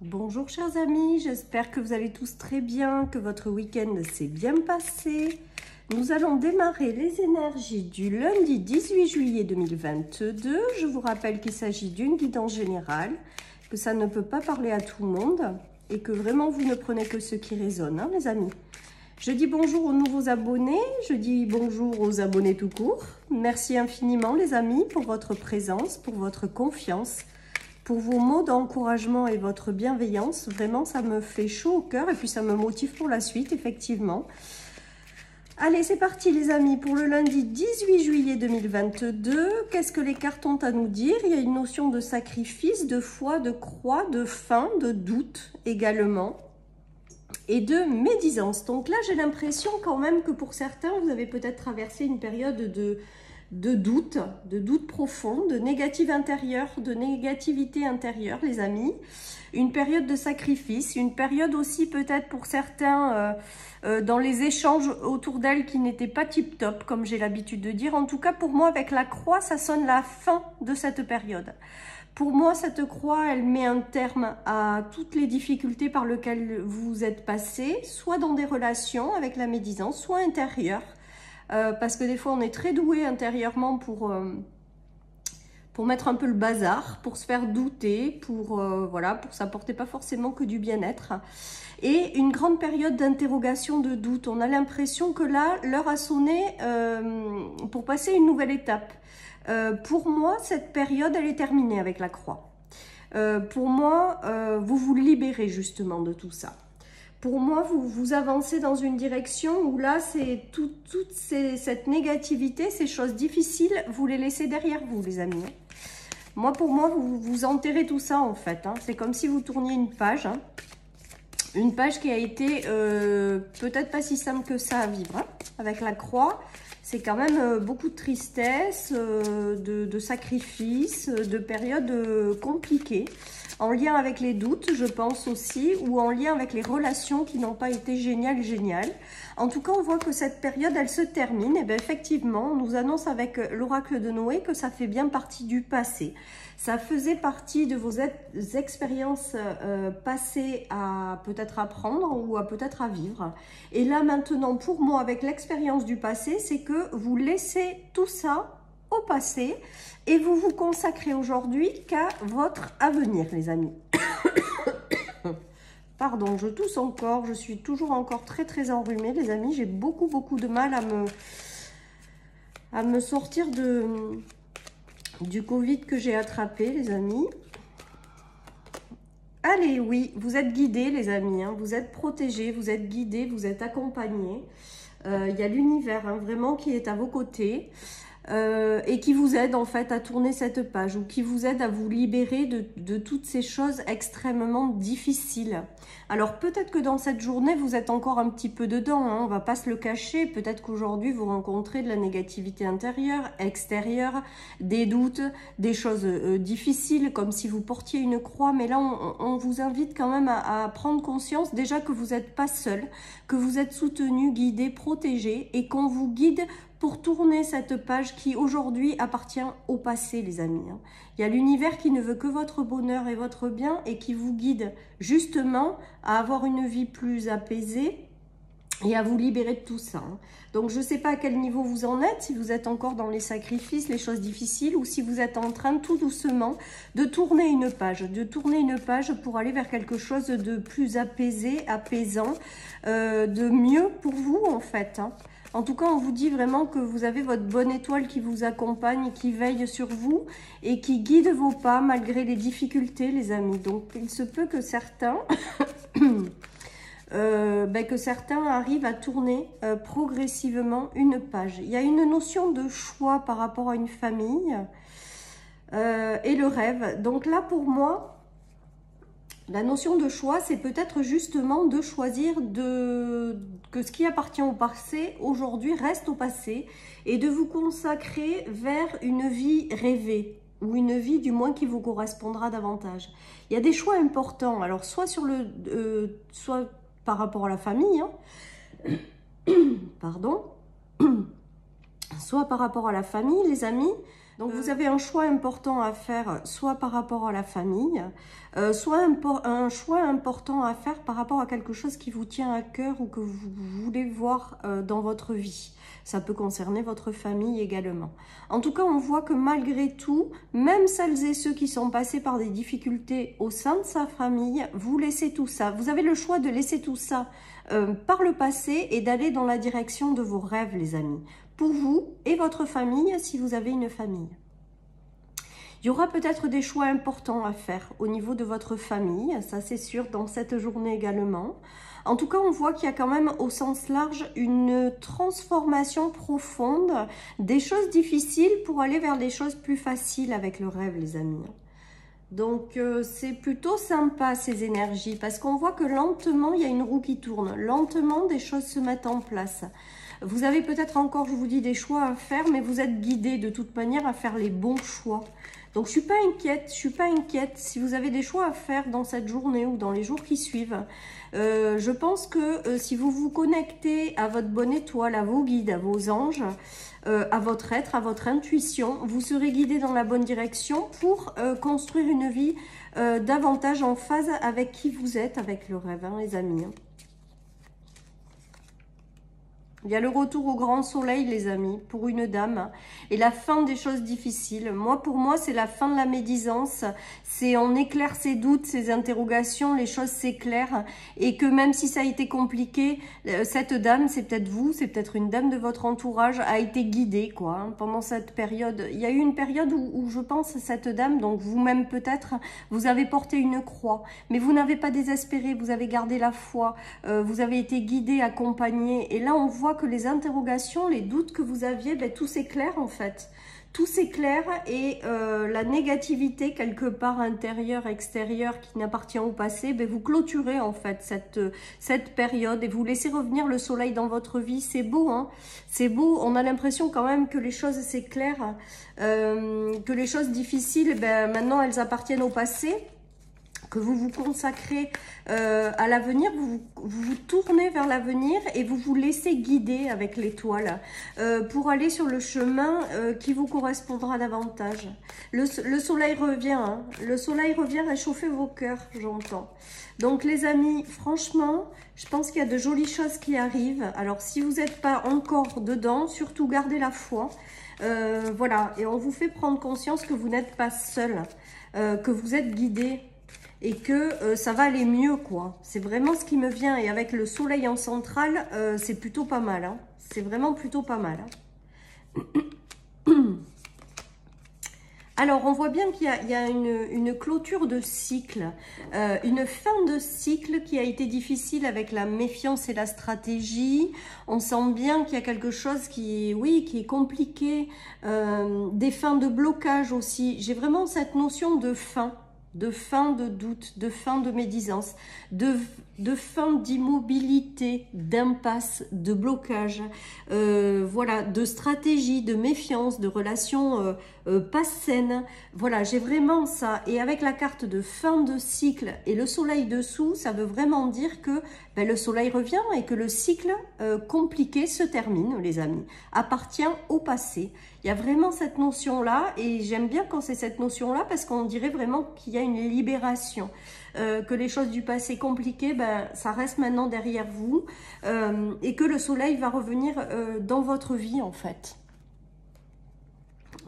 Bonjour chers amis, j'espère que vous allez tous très bien, que votre week-end s'est bien passé. Nous allons démarrer les énergies du lundi 18 juillet 2022. Je vous rappelle qu'il s'agit d'une guidance générale, que ça ne peut pas parler à tout le monde et que vraiment vous ne prenez que ce qui résonne, hein, les amis. Je dis bonjour aux nouveaux abonnés, je dis bonjour aux abonnés tout court. Merci infiniment les amis pour votre présence, pour votre confiance, pour vos mots d'encouragement et votre bienveillance. Vraiment, ça me fait chaud au cœur et puis ça me motive pour la suite, effectivement. Allez, c'est parti les amis, pour le lundi 18 juillet 2022, qu'est-ce que les cartes ont à nous dire? Il y a une notion de sacrifice, de foi, de croix, de fin, de doute également, et de médisance. Donc là, j'ai l'impression quand même que pour certains, vous avez peut-être traversé une période de doute profond, de négative intérieure, de négativité intérieure, les amis. Une période de sacrifice, une période aussi peut-être pour certains dans les échanges autour d'elle qui n'étaient pas tip-top, comme j'ai l'habitude de dire. En tout cas, pour moi, avec la croix, ça sonne la fin de cette période. Pour moi, cette croix, elle met un terme à toutes les difficultés par lesquelles vous êtes passé, soit dans des relations avec la médisance, soit intérieures. Parce que des fois, on est très doué intérieurement pour mettre un peu le bazar, pour se faire douter, voilà, pour s'apporter pas forcément que du bien-être. Et une grande période d'interrogation, de doute. On a l'impression que là, l'heure a sonné pour passer une nouvelle étape. Pour moi, cette période, elle est terminée avec la croix. Pour moi, vous vous libérez justement de tout ça. Pour moi, vous avancez dans une direction où là, c'est toute cette négativité, ces choses difficiles, vous les laissez derrière vous, les amis. Moi, pour moi, vous enterrez tout ça, en fait. Hein. C'est comme si vous tourniez une page. Hein. Une page qui a été peut-être pas si simple que ça à vivre. Hein. Avec la croix, c'est quand même beaucoup de tristesse, de sacrifices, de périodes compliquées. En lien avec les doutes, je pense aussi, ou en lien avec les relations qui n'ont pas été géniales. En tout cas, on voit que cette période, elle se termine. Et bien, effectivement, on nous annonce avec l'oracle de Noé que ça fait bien partie du passé. Ça faisait partie de vos expériences passées à peut-être apprendre ou à peut-être à vivre. Et là, maintenant, pour moi, avec l'expérience du passé, c'est que vous laissez tout ça au passé et vous vous consacrez aujourd'hui qu'à votre avenir, les amis. Pardon, je tousse encore, je suis toujours encore très enrhumée, les amis. J'ai beaucoup de mal à me sortir du Covid que j'ai attrapé, les amis. Allez, oui, vous êtes guidés, les amis, hein, vous êtes protégés, vous êtes guidés, vous êtes accompagnés. Il y a l'univers, hein, vraiment, qui est à vos côtés. Et qui vous aide en fait à tourner cette page ou qui vous aide à vous libérer de toutes ces choses extrêmement difficiles. Alors peut-être que dans cette journée vous êtes encore un petit peu dedans, hein, on va pas se le cacher, peut-être qu'aujourd'hui vous rencontrez de la négativité intérieure, extérieure, des doutes, des choses difficiles comme si vous portiez une croix, mais là on vous invite quand même à prendre conscience déjà que vous n'êtes pas seul, que vous êtes soutenu, guidé, protégé et qu'on vous guide pour tourner cette page qui aujourd'hui appartient au passé, les amis. Il y a l'univers qui ne veut que votre bonheur et votre bien et qui vous guide justement à avoir une vie plus apaisée et à vous libérer de tout ça. Donc je ne sais pas à quel niveau vous en êtes, si vous êtes encore dans les sacrifices, les choses difficiles, ou si vous êtes en train tout doucement de tourner une page, pour aller vers quelque chose de plus apaisé, apaisant, de mieux pour vous en fait. En tout cas, on vous dit vraiment que vous avez votre bonne étoile qui vous accompagne, qui veille sur vous et qui guide vos pas malgré les difficultés, les amis. Donc, il se peut que certains, arrivent à tourner progressivement une page. Il y a une notion de choix par rapport à une famille et le rêve. Donc là, pour moi, la notion de choix, c'est peut-être justement de choisir que ce qui appartient au passé, aujourd'hui, reste au passé et de vous consacrer vers une vie rêvée ou une vie du moins qui vous correspondra davantage. Il y a des choix importants, alors soit par rapport à la famille, hein, pardon, soit par rapport à la famille, les amis. Donc, vous avez un choix important à faire, soit par rapport à la famille, soit un choix important à faire par rapport à quelque chose qui vous tient à cœur ou que vous voulez voir dans votre vie. Ça peut concerner votre famille également. En tout cas, on voit que malgré tout, même celles et ceux qui sont passés par des difficultés au sein de sa famille, vous laissez tout ça. Vous avez le choix de laisser tout ça par le passé et d'aller dans la direction de vos rêves, les amis. Pour vous et votre famille, si vous avez une famille. Il y aura peut-être des choix importants à faire au niveau de votre famille, ça c'est sûr, dans cette journée également. En tout cas, on voit qu'il y a quand même au sens large une transformation profonde des choses difficiles pour aller vers des choses plus faciles avec le rêve, les amis. Donc, c'est plutôt sympa ces énergies parce qu'on voit que lentement, il y a une roue qui tourne. Lentement, des choses se mettent en place. Vous avez peut-être encore, je vous dis, des choix à faire, mais vous êtes guidé de toute manière à faire les bons choix. Donc, je suis pas inquiète si vous avez des choix à faire dans cette journée ou dans les jours qui suivent. Je pense que si vous vous connectez à votre bonne étoile, à vos guides, à vos anges, à votre être, à votre intuition, vous serez guidé dans la bonne direction pour construire une vie davantage en phase avec qui vous êtes, avec le rêve, hein, les amis. Il y a le retour au grand soleil, les amis, pour une dame, et la fin des choses difficiles. Pour moi, c'est la fin de la médisance. C'est on éclaire ses doutes, ses interrogations, les choses s'éclairent, et que même si ça a été compliqué, cette dame, c'est peut-être vous, c'est peut-être une dame de votre entourage, a été guidée, quoi, hein, pendant cette période. Il y a eu une période où je pense cette dame, donc vous-même peut-être, vous avez porté une croix, mais vous n'avez pas désespéré, vous avez gardé la foi, vous avez été guidé, accompagné, et là on voit que les interrogations, les doutes que vous aviez, ben, tout s'éclaire en fait. Tout s'éclaire et la négativité quelque part intérieure, extérieure qui n'appartient au passé, ben, vous clôturez en fait cette période et vous laissez revenir le soleil dans votre vie. C'est beau, hein, c'est beau. On a l'impression quand même que les choses s'éclairent, que les choses difficiles, ben, maintenant elles appartiennent au passé, que vous vous consacrez à l'avenir, vous vous tournez vers l'avenir et vous vous laissez guider avec l'étoile pour aller sur le chemin qui vous correspondra davantage. Le soleil revient, hein, le soleil revient réchauffer vos cœurs, j'entends. Donc les amis, franchement, je pense qu'il y a de jolies choses qui arrivent. Alors si vous n'êtes pas encore dedans, surtout gardez la foi. Voilà, et on vous fait prendre conscience que vous n'êtes pas seul, que vous êtes guidé. Et que ça va aller mieux, quoi. C'est vraiment ce qui me vient. Et avec le soleil en centrale, c'est plutôt pas mal. Hein. C'est vraiment plutôt pas mal. Hein. Alors, on voit bien qu'il y a une clôture de cycle, une fin de cycle qui a été difficile avec la méfiance et la stratégie. On sent bien qu'il y a quelque chose qui est compliqué, des fins de blocage aussi. J'ai vraiment cette notion de fin de doute, de fin de médisance, de fin d'immobilité, d'impasse, de blocage, voilà, de stratégie, de méfiance, de relations pas saines. Voilà, j'ai vraiment ça. Et avec la carte de fin de cycle et le soleil dessous, ça veut vraiment dire que ben, le soleil revient et que le cycle compliqué se termine, les amis, appartient au passé. Il y a vraiment cette notion-là et j'aime bien quand c'est cette notion-là parce qu'on dirait vraiment qu'il y a une libération. Que les choses du passé compliquées, ben, ça reste maintenant derrière vous et que le soleil va revenir dans votre vie en fait.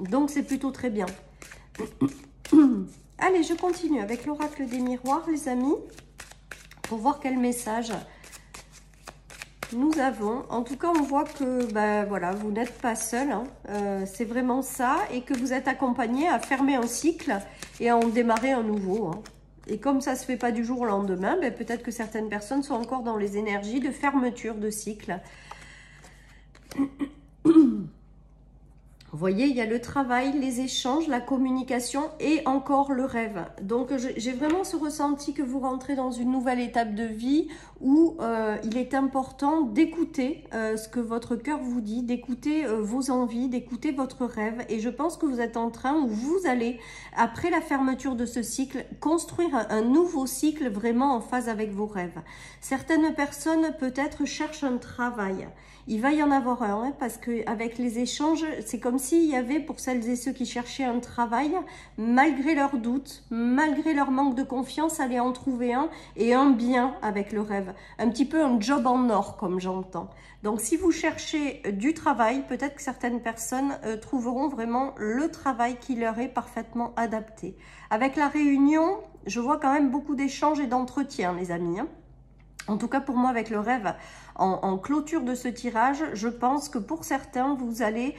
Donc c'est plutôt très bien. Allez, je continue avec l'oracle des miroirs, les amis, pour voir quel message nous avons. En tout cas, on voit que ben, voilà, vous n'êtes pas seul, hein. C'est vraiment ça, et que vous êtes accompagné à fermer un cycle et à en démarrer un nouveau. Hein. Et comme ça ne se fait pas du jour au lendemain, ben, peut-être que certaines personnes sont encore dans les énergies de voyez, il y a le travail, les échanges, la communication et encore le rêve. Donc, j'ai vraiment ce ressenti que vous rentrez dans une nouvelle étape de vie où il est important d'écouter ce que votre cœur vous dit, d'écouter vos envies, d'écouter votre rêve. Et je pense que vous êtes en train, ou vous allez, après la fermeture de ce cycle, construire un nouveau cycle vraiment en phase avec vos rêves. Certaines personnes peut-être cherchent un travail. Il va y en avoir un, hein, parce qu'avec les échanges, c'est comme s'il y avait, pour celles et ceux qui cherchaient un travail, malgré leurs doutes, malgré leur manque de confiance, aller en trouver un, et un bien avec le rêve. Un petit peu un job en or, comme j'entends. Donc, si vous cherchez du travail, peut-être que certaines personnes trouveront vraiment le travail qui leur est parfaitement adapté. Avec la réunion, je vois quand même beaucoup d'échanges et d'entretiens, les amis, hein. En tout cas, pour moi, avec le rêve, en clôture de ce tirage, je pense que pour certains, vous allez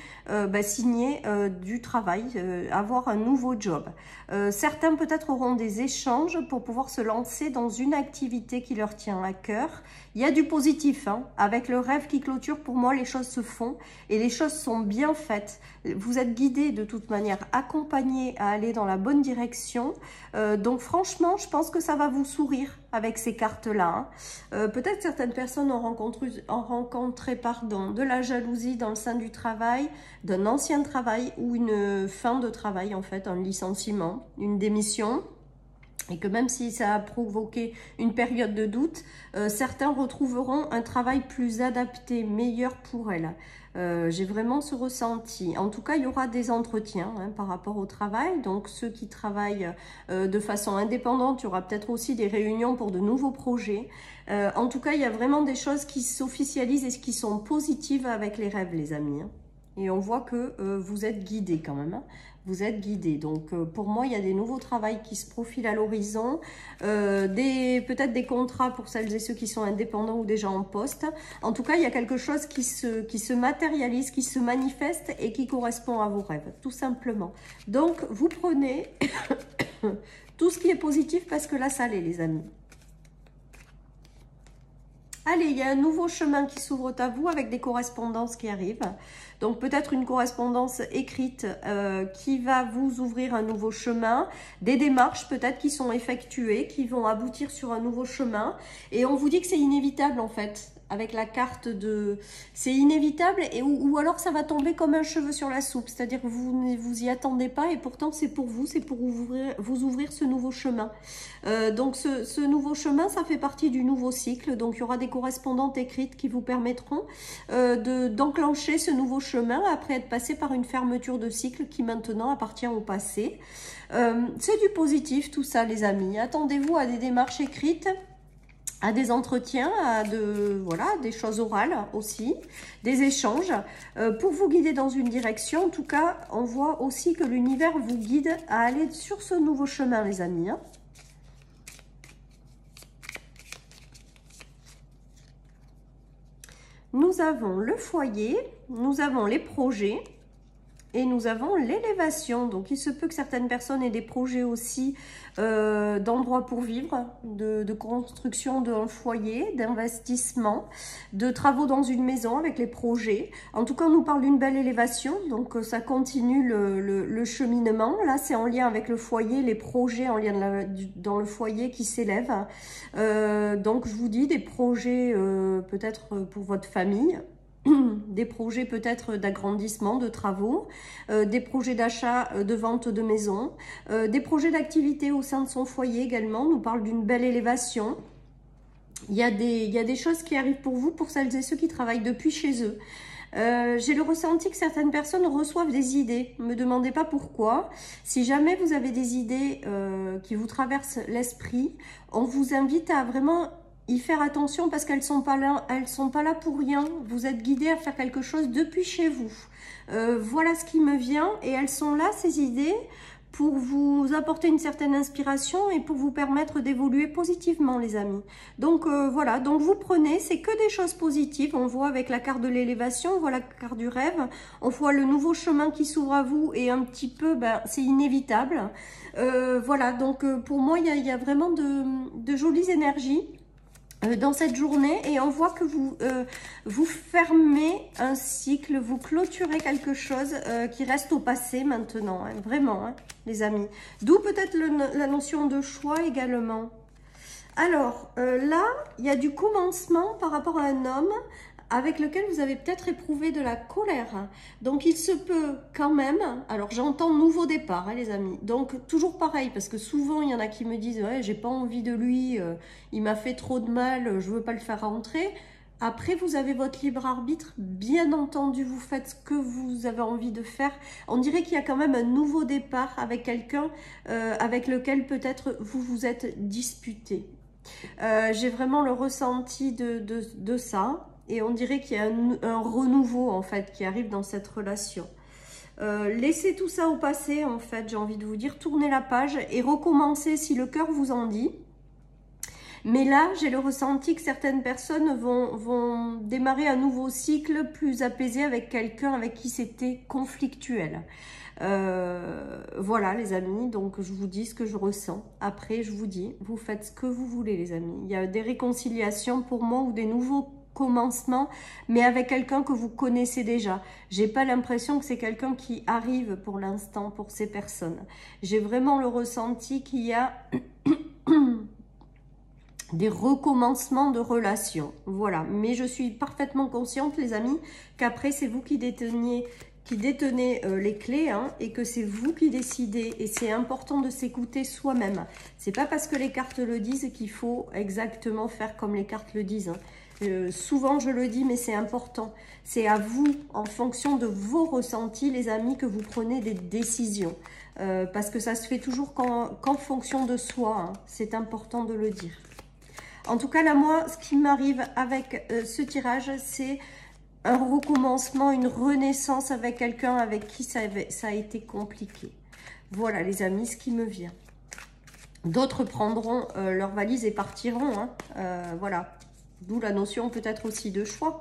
signer du travail, avoir un nouveau job. Certains peut-être auront des échanges pour pouvoir se lancer dans une activité qui leur tient à cœur. Il y a du positif, hein. Avec le rêve qui clôture, pour moi, les choses se font et les choses sont bien faites. Vous êtes guidés de toute manière, accompagnés à aller dans la bonne direction. Donc franchement, je pense que ça va vous sourire avec ces cartes-là, hein. Peut-être certaines personnes ont rencontré de la jalousie dans le sein du travail, d'un ancien travail ou une fin de travail en fait, un licenciement, une démission. Et que même si ça a provoqué une période de doute, certains retrouveront un travail plus adapté, meilleur pour elles. J'ai vraiment ce ressenti. En tout cas, il y aura des entretiens hein, par rapport au travail. Donc, ceux qui travaillent de façon indépendante, il y aura peut-être aussi des réunions pour de nouveaux projets. En tout cas, il y a vraiment des choses qui s'officialisent et qui sont positives avec les rêves, les amis, hein. Et on voit que vous êtes guidés quand même, hein. Vous êtes guidés. Donc, pour moi, il y a des nouveaux travails qui se profilent à l'horizon. Peut-être des contrats pour celles et ceux qui sont indépendants ou déjà en poste. En tout cas, il y a quelque chose qui se matérialise, qui se manifeste et qui correspond à vos rêves, tout simplement. Donc, vous prenez tout ce qui est positif parce que là, ça l'est, les amis. Allez, il y a un nouveau chemin qui s'ouvre à vous avec des correspondances qui arrivent. Donc peut-être une correspondance écrite qui va vous ouvrir un nouveau chemin. Des démarches peut-être qui sont effectuées, qui vont aboutir sur un nouveau chemin. Et on vous dit que c'est inévitable en fait. Avec la carte de... C'est inévitable ou alors ça va tomber comme un cheveu sur la soupe. C'est-à-dire que vous ne vous y attendez pas et pourtant c'est pour vous, c'est pour vous ouvrir ce nouveau chemin. Donc ce nouveau chemin, ça fait partie du nouveau cycle. Donc il y aura des correspondantes écrites qui vous permettront d'enclencher ce nouveau chemin après être passé par une fermeture de cycle qui maintenant appartient au passé. C'est du positif tout ça les amis. Attendez-vous à des démarches écrites, à des entretiens, à des choses orales aussi, des échanges, pour vous guider dans une direction. En tout cas, on voit aussi que l'univers vous guide à aller sur ce nouveau chemin, les amis, hein. Nous avons le foyer, nous avons les projets et nous avons l'élévation. Donc, il se peut que certaines personnes aient des projets aussi d'endroits pour vivre, de construction d'un foyer, d'investissement, de travaux dans une maison avec les projets. En tout cas, on nous parle d'une belle élévation. Donc, ça continue le cheminement. Là, c'est en lien avec le foyer, les projets en lien dans le foyer qui s'élèvent. Donc, je vous dis des projets peut-être pour votre famille. Des projets peut-être d'agrandissement, de travaux, des projets d'achat, de vente de maison, des projets d'activité au sein de son foyer également. On nous parle d'une belle élévation. Il y a des choses qui arrivent pour vous, pour celles et ceux qui travaillent depuis chez eux. J'ai le ressenti que certaines personnes reçoivent des idées. Ne me demandez pas pourquoi. Si jamais vous avez des idées qui vous traversent l'esprit, on vous invite à vraiment y faire attention parce qu'elles sont pas là pour rien. Vous êtes guidés à faire quelque chose depuis chez vous. Voilà ce qui me vient et elles sont là, ces idées, pour vous apporter une certaine inspiration et pour vous permettre d'évoluer positivement, les amis. Donc voilà, donc vous prenez, c'est que des choses positives. On voit avec la carte de l'élévation, on voit la carte du rêve, on voit le nouveau chemin qui s'ouvre à vous et un petit peu, c'est inévitable. Voilà, donc pour moi, il y a vraiment de jolies énergies. dans cette journée, et on voit que vous fermez un cycle, vous clôturez quelque chose qui reste au passé maintenant, hein, vraiment, hein, les amis. D'où peut-être la notion de choix également. Alors, là, il y a du commencement par rapport à un homme avec lequel vous avez peut-être éprouvé de la colère. Donc, il se peut quand même, alors j'entends nouveau départ, hein, les amis. Donc, toujours pareil, parce que souvent, il y en a qui me disent « Ouais, j'ai pas envie de lui, il m'a fait trop de mal, je veux pas le faire rentrer ». Après, vous avez votre libre arbitre, bien entendu, vous faites ce que vous avez envie de faire. On dirait qu'il y a quand même un nouveau départ avec quelqu'un avec lequel peut-être vous vous êtes disputé. J'ai vraiment le ressenti de ça. Et on dirait qu'il y a un renouveau, en fait, qui arrive dans cette relation. Laissez tout ça au passé, en fait, j'ai envie de vous dire. Tournez la page et recommencez si le cœur vous en dit. Mais là, j'ai le ressenti que certaines personnes vont démarrer un nouveau cycle plus apaisé avec quelqu'un avec qui c'était conflictuel. Voilà, les amis, donc je vous dis ce que je ressens. Après, je vous dis, vous faites ce que vous voulez, les amis. Il y a des réconciliations pour moi ou des nouveaux commencement, mais avec quelqu'un que vous connaissez déjà. J'ai pas l'impression que c'est quelqu'un qui arrive pour l'instant pour ces personnes. J'ai vraiment le ressenti qu'il y a des recommencements de relations. Voilà, mais je suis parfaitement consciente, les amis, qu'après c'est vous qui détenez les clés, hein, et que c'est vous qui décidez, et c'est important de s'écouter soi-même. C'est pas parce que les cartes le disent qu'il faut exactement faire comme les cartes le disent, hein. Souvent je le dis, mais c'est important. C'est à vous, en fonction de vos ressentis, les amis, que vous prenez des décisions. Parce que ça se fait toujours qu'en fonction de soi, hein. C'est important de le dire. En tout cas, là, moi, ce qui m'arrive avec ce tirage, c'est un recommencement, une renaissance avec quelqu'un avec qui ça a été compliqué. Voilà, les amis, ce qui me vient. D'autres prendront leurs valises et partiront, hein. Voilà. D'où la notion peut-être aussi de choix.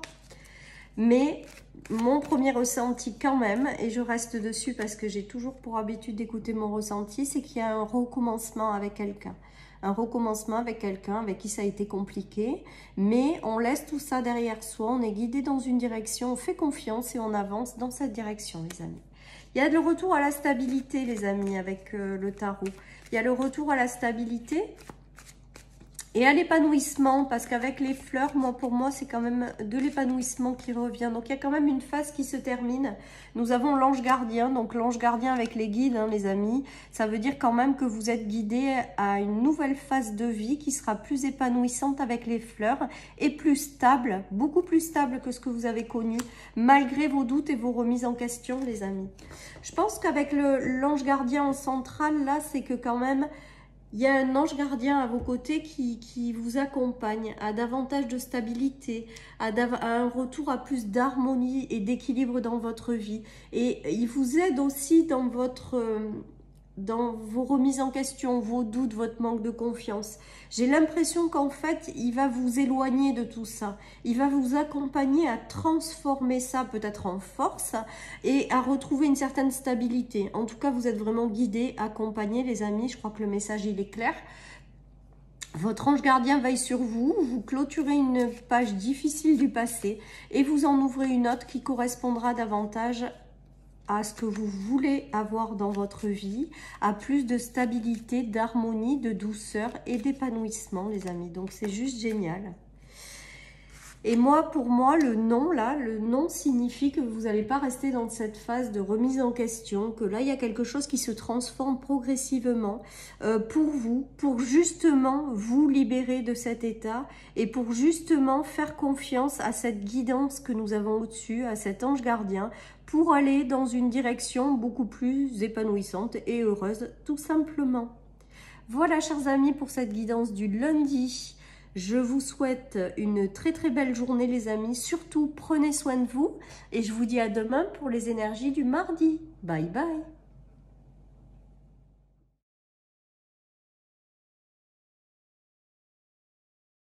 Mais mon premier ressenti quand même, et je reste dessus parce que j'ai toujours pour habitude d'écouter mon ressenti, c'est qu'il y a un recommencement avec quelqu'un. Un recommencement avec quelqu'un avec qui ça a été compliqué. Mais on laisse tout ça derrière soi, on est guidé dans une direction, on fait confiance et on avance dans cette direction, les amis. Il y a le retour à la stabilité, les amis, avec le tarot. Il y a le retour à la stabilité et à l'épanouissement, parce qu'avec les fleurs, pour moi, c'est quand même de l'épanouissement qui revient. Donc, il y a quand même une phase qui se termine. Nous avons l'ange gardien. Donc, l'ange gardien avec les guides, hein, les amis. Ça veut dire quand même que vous êtes guidés à une nouvelle phase de vie qui sera plus épanouissante avec les fleurs et plus stable, beaucoup plus stable que ce que vous avez connu, malgré vos doutes et vos remises en question, les amis. Je pense qu'avec l'ange gardien en centrale, là, c'est que quand même... il y a un ange gardien à vos côtés qui vous accompagne à davantage de stabilité, à un retour à plus d'harmonie et d'équilibre dans votre vie. Et il vous aide aussi dans vos remises en question, vos doutes, votre manque de confiance. J'ai l'impression qu'en fait, il va vous éloigner de tout ça. Il va vous accompagner à transformer ça peut-être en force et à retrouver une certaine stabilité. En tout cas, vous êtes vraiment guidés, accompagnés, les amis. Je crois que le message, il est clair. Votre ange gardien veille sur vous, vous clôturez une page difficile du passé et vous en ouvrez une autre qui correspondra davantage à ce que vous voulez avoir dans votre vie, à plus de stabilité, d'harmonie, de douceur et d'épanouissement, les amis. Donc, c'est juste génial. Et moi, pour moi, le non, là, le non signifie que vous n'allez pas rester dans cette phase de remise en question, que là, il y a quelque chose qui se transforme progressivement pour vous, pour justement vous libérer de cet état et pour justement faire confiance à cette guidance que nous avons au-dessus, à cet ange gardien, pour aller dans une direction beaucoup plus épanouissante et heureuse, tout simplement. Voilà, chers amis, pour cette guidance du lundi. Je vous souhaite une très très belle journée, les amis. Surtout, prenez soin de vous et je vous dis à demain pour les énergies du mardi. Bye bye.